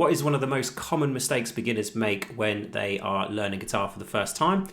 What is one of the most common mistakes beginners make when they are learning guitar for the first time?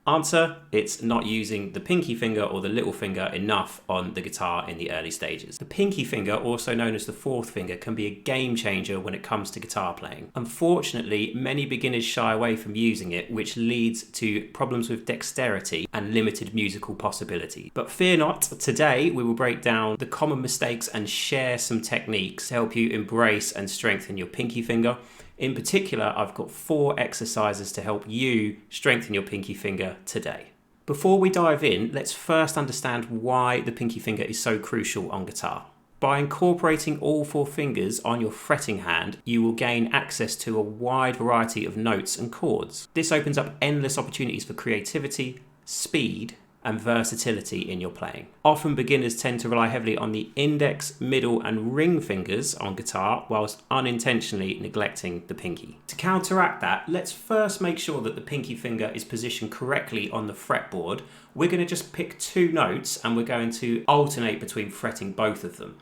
Answer, it's not using the pinky finger or the little finger enough on the guitar in the early stages. The pinky finger, also known as the fourth finger, can be a game changer when it comes to guitar playing. Unfortunately, many beginners shy away from using it, which leads to problems with dexterity and limited musical possibility. But fear not, today we will break down the common mistakes and share some techniques to help you embrace and strengthen your pinky finger. In particular, I've got 4 exercises to help you strengthen your pinky finger today. Before we dive in, let's first understand why the pinky finger is so crucial on guitar. By incorporating all 4 fingers on your fretting hand, you will gain access to a wide variety of notes and chords. This opens up endless opportunities for creativity, speed, and versatility in your playing. Often beginners tend to rely heavily on the index, middle, and ring fingers on guitar whilst unintentionally neglecting the pinky. To counteract that, let's first make sure that the pinky finger is positioned correctly on the fretboard. We're going to just pick 2 notes and we're going to alternate between fretting both of them.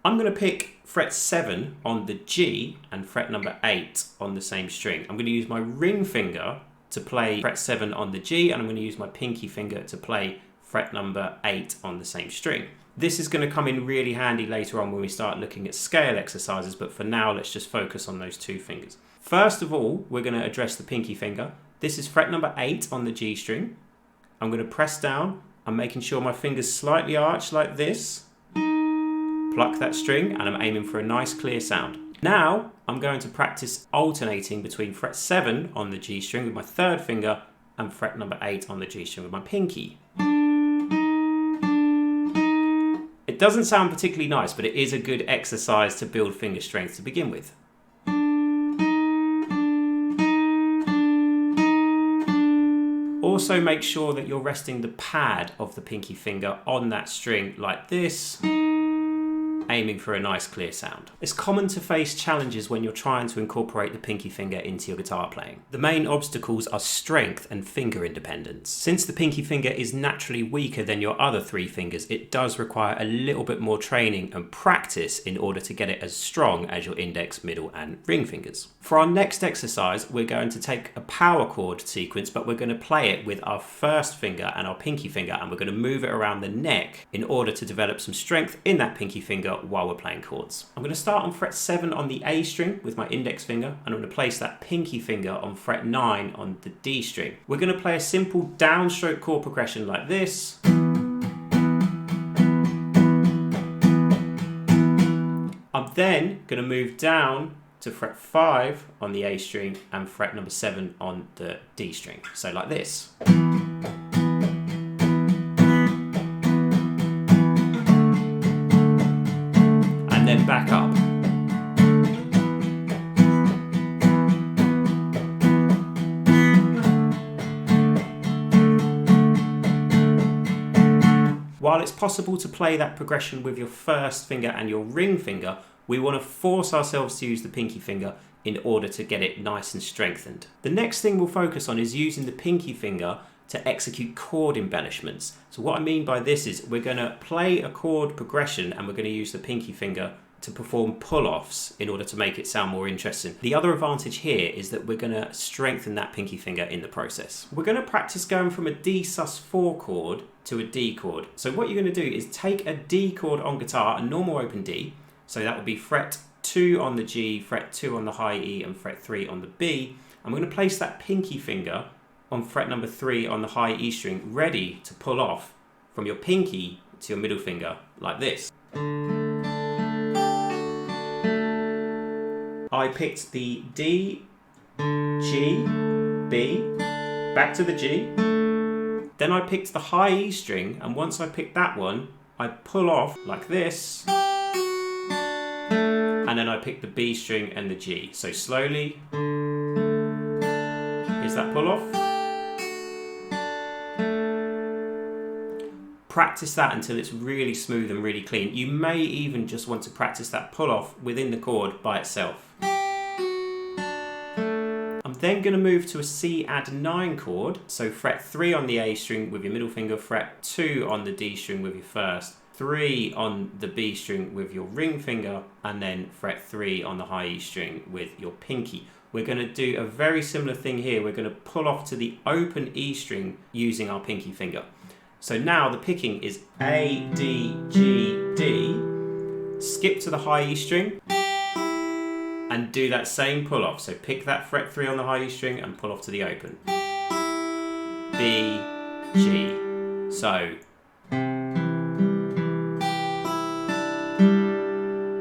I'm going to pick fret 7 on the G and fret number 8 on the same string. I'm going to use my ring finger to play fret 7 on the G, and I'm going to use my pinky finger to play fret number 8 on the same string. This is going to come in really handy later on when we start looking at scale exercises, but for now let's just focus on those 2 fingers. First of all, we're going to address the pinky finger. This is fret number 8 on the G string. I'm going to press down. I'm making sure my fingers slightly arch like this. Pluck that string, and I'm aiming for a nice clear sound. Now, I'm going to practice alternating between fret 7 on the G string with my 3rd finger and fret number 8 on the G string with my pinky. It doesn't sound particularly nice, but it is a good exercise to build finger strength to begin with. Also, make sure that you're resting the pad of the pinky finger on that string like this, aiming for a nice clear sound. It's common to face challenges when you're trying to incorporate the pinky finger into your guitar playing. The main obstacles are strength and finger independence. Since the pinky finger is naturally weaker than your other 3 fingers, it does require a little bit more training and practice in order to get it as strong as your index, middle, and ring fingers. For our next exercise, we're going to take a power chord sequence, but we're going to play it with our 1st finger and our pinky finger, and we're going to move it around the neck in order to develop some strength in that pinky finger while we're playing chords. I'm going to start on fret 7 on the A string with my index finger, and I'm going to place that pinky finger on fret 9 on the D string. We're going to play a simple downstroke chord progression like this. I'm then going to move down to fret 5 on the A string and fret number 7 on the D string. So like this. Then back up. While it's possible to play that progression with your 1st finger and your ring finger, we want to force ourselves to use the pinky finger in order to get it nice and strengthened. The next thing we'll focus on is using the pinky finger to execute chord embellishments. So what I mean by this is we're going to play a chord progression and we're going to use the pinky finger to perform pull-offs in order to make it sound more interesting. The other advantage here is that we're going to strengthen that pinky finger in the process. We're going to practice going from a D sus4 chord to a D chord. So what you're going to do is take a D chord on guitar, a normal open D, so that would be fret 2 on the G, fret 2 on the high E, and fret 3 on the B. I'm going to place that pinky finger on fret number 3 on the high E string, ready to pull off from your pinky to your middle finger like this. I picked the D, G, B, back to the G. Then I picked the high E string, and once I picked that one, I pull off like this. And then I pick the B string and the G. So slowly, here's that pull off. Practice that until it's really smooth and really clean. You may even just want to practice that pull off within the chord by itself. I'm then going to move to a C add 9 chord. So fret 3 on the A string with your middle finger, fret 2 on the D string with your 1st, 3 on the B string with your ring finger, and then fret 3 on the high E string with your pinky. We're going to do a very similar thing here. We're going to pull off to the open E string using our pinky finger. So now the picking is A, D, G, D, skip to the high E string, and do that same pull off. So pick that fret 3 on the high E string and pull off to the open. B, G. So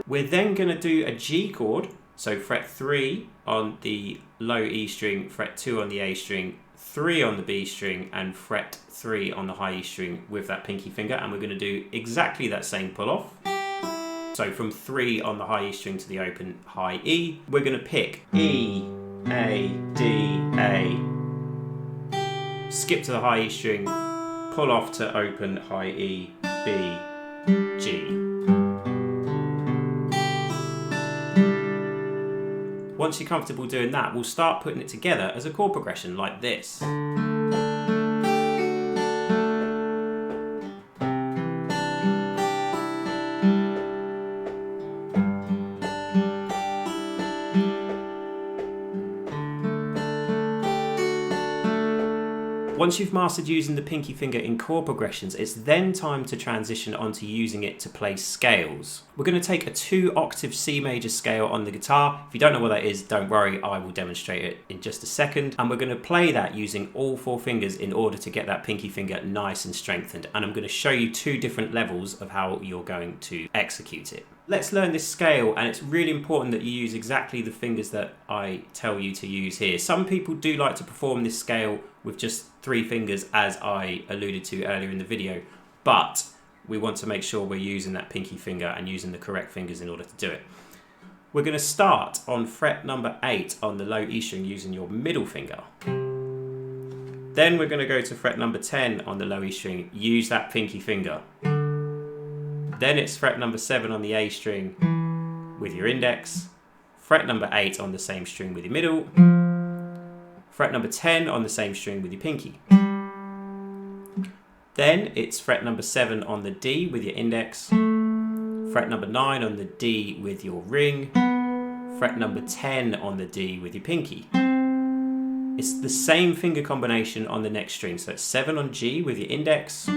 we're then going to do a G chord. So fret 3 on the low E string, fret 2 on the A string, 3 on the B string, and fret 3 on the high E string with that pinky finger, and we're going to do exactly that same pull off. So from 3 on the high E string to the open high E, we're going to pick E, A, D, A, skip to the high E string, pull off to open high E, B, G. Once you're comfortable doing that, we'll start putting it together as a chord progression like this. Once you've mastered using the pinky finger in chord progressions, it's then time to transition onto using it to play scales. We're going to take a 2-octave C major scale on the guitar. If you don't know what that is, don't worry, I will demonstrate it in just a second. And we're going to play that using all 4 fingers in order to get that pinky finger nice and strengthened. And I'm going to show you 2 different levels of how you're going to execute it. Let's learn this scale, and it's really important that you use exactly the fingers that I tell you to use here. Some people do like to perform this scale with just 3 fingers, as I alluded to earlier in the video, but we want to make sure we're using that pinky finger and using the correct fingers in order to do it. We're going to start on fret number 8 on the low E string using your middle finger. Then we're going to go to fret number 10 on the low E string, use that pinky finger. Then it's fret number 7 on the A string with your index, fret number 8 on the same string with your middle, fret number 10 on the same string with your pinky. Then it's fret number 7 on the D with your index, fret number 9 on the D with your ring, fret number 10 on the D with your pinky. It's the same finger combination on the next string, so it's 7 on G with your index,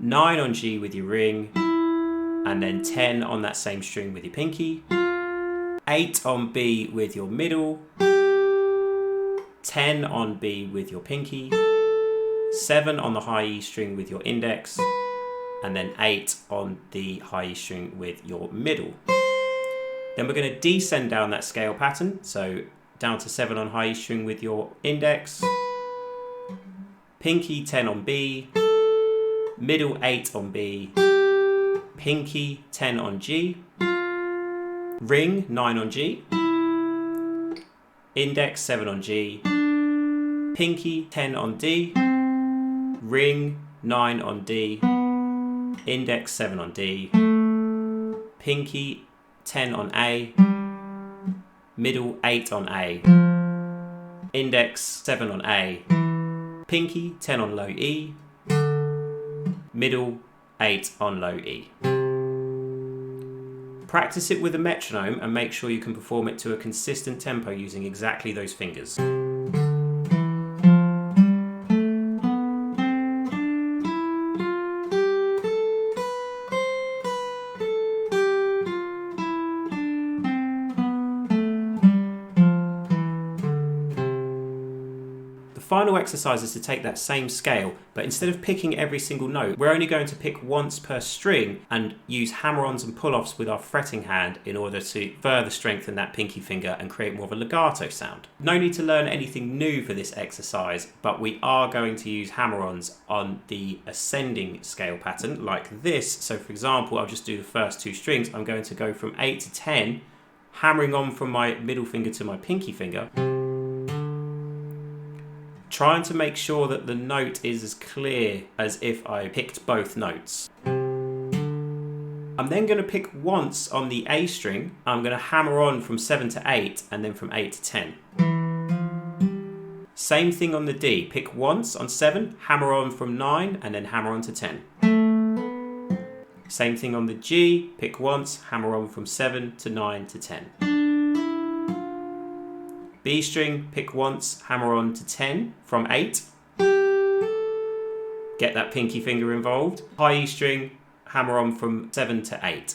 9 on G with your ring, and then 10 on that same string with your pinky, 8 on B with your middle, 10 on B with your pinky, 7 on the high E string with your index, and then 8 on the high E string with your middle. Then we're going to descend down that scale pattern, so down to 7 on high E string with your index, pinky 10 on B, middle 8 on B, pinky 10 on G, ring 9 on G, index 7 on G, pinky 10 on D, ring 9 on D, index 7 on D, pinky 10 on A, middle 8 on A, index 7 on A, pinky 10 on low E, middle 8 on low E. Practice it with a metronome and make sure you can perform it to a consistent tempo using exactly those fingers. Final exercise is to take that same scale, but instead of picking every single note, we're only going to pick once per string and use hammer-ons and pull-offs with our fretting hand in order to further strengthen that pinky finger and create more of a legato sound. No need to learn anything new for this exercise, but we are going to use hammer-ons on the ascending scale pattern like this. So for example, I'll just do the first 2 strings. I'm going to go from 8 to 10, hammering on from my middle finger to my pinky finger, trying to make sure that the note is as clear as if I picked both notes. I'm then going to pick once on the A string. I'm going to hammer on from 7 to 8 and then from 8 to 10. Same thing on the D. Pick once on 7, hammer on from 9 and then hammer on to 10. Same thing on the G, pick once, hammer on from 7 to 9 to 10. B string, pick once, hammer on to 10 from 8. Get that pinky finger involved. High E string, hammer on from 7 to 8.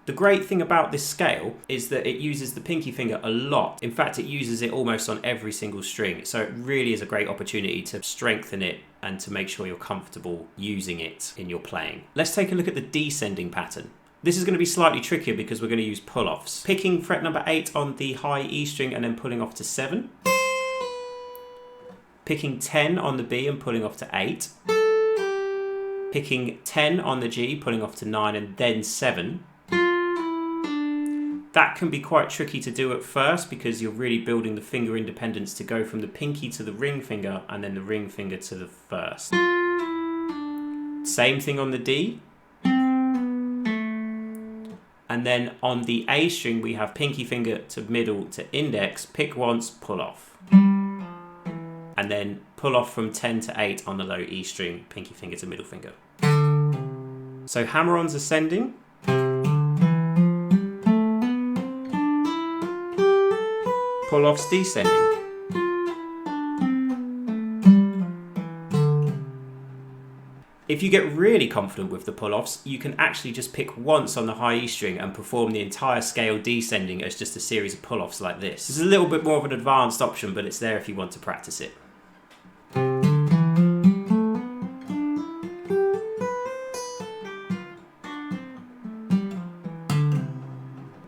The great thing about this scale is that it uses the pinky finger a lot. In fact, it uses it almost on every single string. So it really is a great opportunity to strengthen it and to make sure you're comfortable using it in your playing. Let's take a look at the descending pattern. This is going to be slightly trickier because we're going to use pull-offs. Picking fret number 8 on the high E string and then pulling off to 7. Picking 10 on the B and pulling off to 8. Picking 10 on the G, pulling off to 9 and then 7. That can be quite tricky to do at first because you're really building the finger independence to go from the pinky to the ring finger and then the ring finger to the first. Same thing on the D. And then on the A string we have pinky finger to middle to index, pick once, pull off. And then pull off from 10 to 8 on the low E string, pinky finger to middle finger. So hammer-ons ascending. Pull-offs descending. If you get really confident with the pull-offs, you can actually just pick once on the high E string and perform the entire scale descending as just a series of pull-offs like this. This is a little bit more of an advanced option, but it's there if you want to practice it.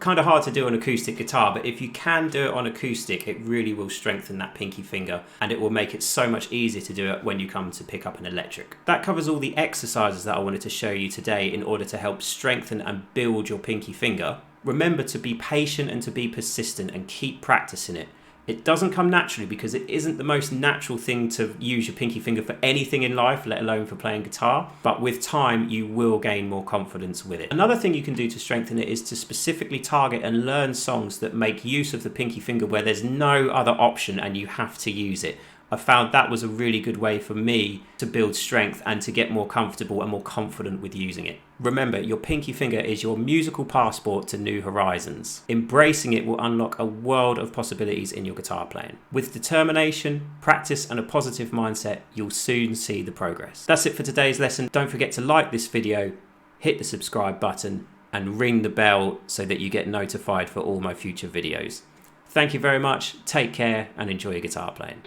Kind of hard to do on acoustic guitar, but if you can do it on acoustic, it really will strengthen that pinky finger and it will make it so much easier to do it when you come to pick up an electric. That covers all the exercises that I wanted to show you today in order to help strengthen and build your pinky finger. Remember to be patient and to be persistent and keep practicing it. It doesn't come naturally because it isn't the most natural thing to use your pinky finger for anything in life, let alone for playing guitar. But with time, you will gain more confidence with it. Another thing you can do to strengthen it is to specifically target and learn songs that make use of the pinky finger where there's no other option and you have to use it. I found that was a really good way for me to build strength and to get more comfortable and more confident with using it. Remember, your pinky finger is your musical passport to new horizons. Embracing it will unlock a world of possibilities in your guitar playing. With determination, practice and a positive mindset, you'll soon see the progress. That's it for today's lesson. Don't forget to like this video, hit the subscribe button and ring the bell so that you get notified for all my future videos. Thank you very much, take care and enjoy your guitar playing.